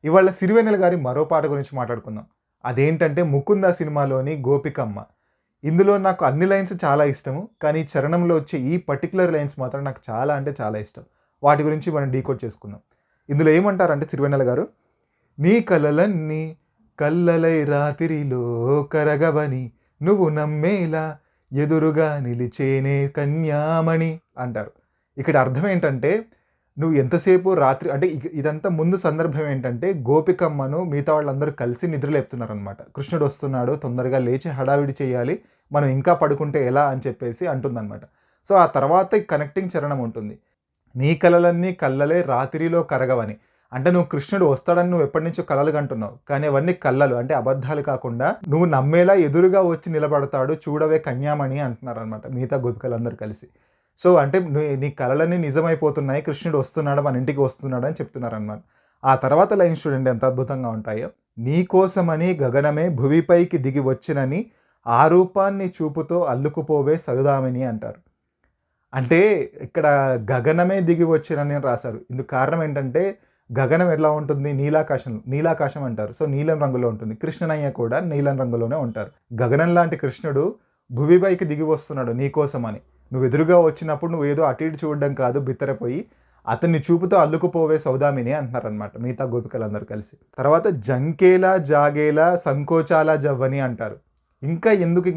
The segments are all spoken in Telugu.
ఇవాళ సిరివెన్నెల గారి మరో పాట గురించి మాట్లాడుకుందాం. అదేంటంటే 'ముకుంద' సినిమాలోని 'గోపికమ్మ'. ఇందులో నాకు అన్ని లైన్స్ చాలా ఇష్టము. కానీ చరణంలో వచ్చే ఈ పర్టిక్యులర్ లైన్స్ మాత్రం నాకు చాలా అంటే చాలా ఇష్టం. వాటి గురించి మనం డీకోడ్ చేసుకుందాం. ఇందులో ఏమంటారంటే సిరివెన్నెల గారు, నీ కలలన్నీ కల్లలై రాతిరిలో కరగవని నువ్వు నమ్మేలా ఎదురుగా నిలిచేనే కన్యామణి అంటారు. ఇక్కడ అర్థం ఏంటంటే, నువ్వు ఎంతసేపు రాత్రి అంటే ఇదంతా ముందు సందర్భం ఏంటంటే, గోపికమ్మను మిగతా వాళ్ళందరూ కలిసి నిద్రలేపుతున్నారనమాట. కృష్ణుడు వస్తున్నాడు, తొందరగా లేచి హడావిడి చేయాలి, మనం ఇంకా పడుకుంటే ఎలా అని చెప్పేసి అంటుందనమాట. సో, ఆ తర్వాత ఈ కనెక్టింగ్ చరణం ఉంటుంది. నీ కలలన్నీ కల్లలే రాత్రిలో కరగవని. అంటే నువ్వు కృష్ణుడు వస్తాడని నువ్వు ఎప్పటినుంచో కలలు కంటున్నావు. కానీ అవన్నీ కల్లలు అంటే అబద్ధాలు కాకుండా నువ్వు నమ్మేలా ఎదురుగా వచ్చి నిలబడతాడు చూడవే కన్యామణి అంటున్నారనమాట మిగతా గోపికలందరూ కలిసి. సో, అంటే నీ కలలన్నీ నిజమైపోతున్నాయి, కృష్ణుడు వస్తున్నాడు, మన ఇంటికి వస్తున్నాడు అని చెప్తున్నారనమాట. ఆ తర్వాత లైన్స్ చూడండి ఎంత అద్భుతంగా ఉంటాయో. నీ కోసమని గగనమే భువిపైకి దిగి వచ్చినని ఆ రూపాన్ని చూపుతో అల్లుకుపోవే సౌదామిని అంటారు. అంటే ఇక్కడ గగనమే దిగి వచ్చినని రాశారు. ఇందుకు కారణం ఏంటంటే, గగనం ఎలా ఉంటుంది? నీలాకాశం అంటారు. సో, నీలం రంగులో ఉంటుంది. కృష్ణనయ్య కూడా నీలం రంగులోనే ఉంటారు. గగనం లాంటి కృష్ణుడు భువిపైకి దిగి వస్తున్నాడు నీకోసమని. నువ్వు ఎదురుగా వచ్చినప్పుడు నువ్వు ఏదో అటు ఇటు చూడడం కాదు బిత్తరపోయి, అతన్ని చూపుతో అల్లుకుపోవే సౌదామిని అంటున్నారనమాట మిగతా గోపికలందరూ కలిసి. తర్వాత జంకేలా జాగేలా సంకోచాల జవ్వని అంటారు. ఇంకా ఎందుకు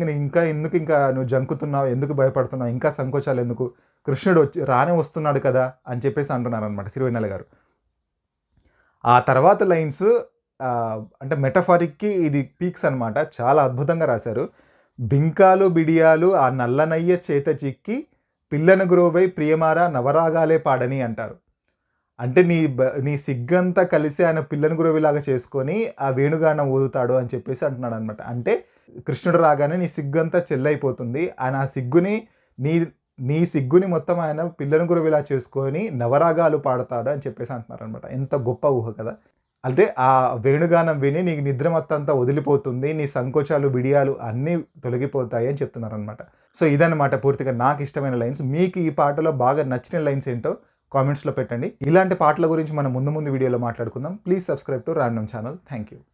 నువ్వు జంకుతున్నావు, ఎందుకు భయపడుతున్నావు, ఇంకా సంకోచాలు ఎందుకు, కృష్ణుడు రానే వస్తున్నాడు కదా అని చెప్పేసి అంటున్నారనమాట సిరివెన్నెల గారు. ఆ తర్వాత లైన్స్ అంటే మెటఫారిక్‌కి ఇది పీక్స్ అనమాట. చాలా అద్భుతంగా రాశారు. బింకాలు బిడియాలు ఆ నల్లనయ్య చేత చిక్కి పిల్లను గ్రోవై ప్రియమార నవరాగాలే పాడని అంటారు. అంటే నీ సిగ్గంతా కలిసి ఆయన పిల్లను గురవిలాగా చేసుకొని ఆ వేణుగానం ఊదుతాడు అని చెప్పేసి అంటున్నాడనమాట. అంటే కృష్ణుడు రాగానే నీ సిగ్గంతా చెల్లైపోతుంది. ఆయన ఆ సిగ్గుని నీ సిగ్గుని మొత్తం ఆయన పిల్లను గురవిలా చేసుకొని నవరాగాలు పాడతాడు అని చెప్పేసి అంటున్నారనమాట. ఎంత గొప్ప ఊహ కదా! అంటే ఆ వేణుగానం విని నీకు నిద్ర మొత్తంతా వదిలిపోతుంది, నీ సంకోచాలు, బిడియాలు అన్నీ తొలగిపోతాయి అని చెప్తున్నారనమాట. సో, ఇదనమాట పూర్తిగా నాకు ఇష్టమైన లైన్స్. మీకు ఈ పాటలో బాగా నచ్చిన లైన్స్ ఏంటో కామెంట్స్‌లో పెట్టండి. ఇలాంటి పాటల గురించి మనం ముందు వీడియోలో మాట్లాడుకుందాం. Please subscribe to random channel. Thank you.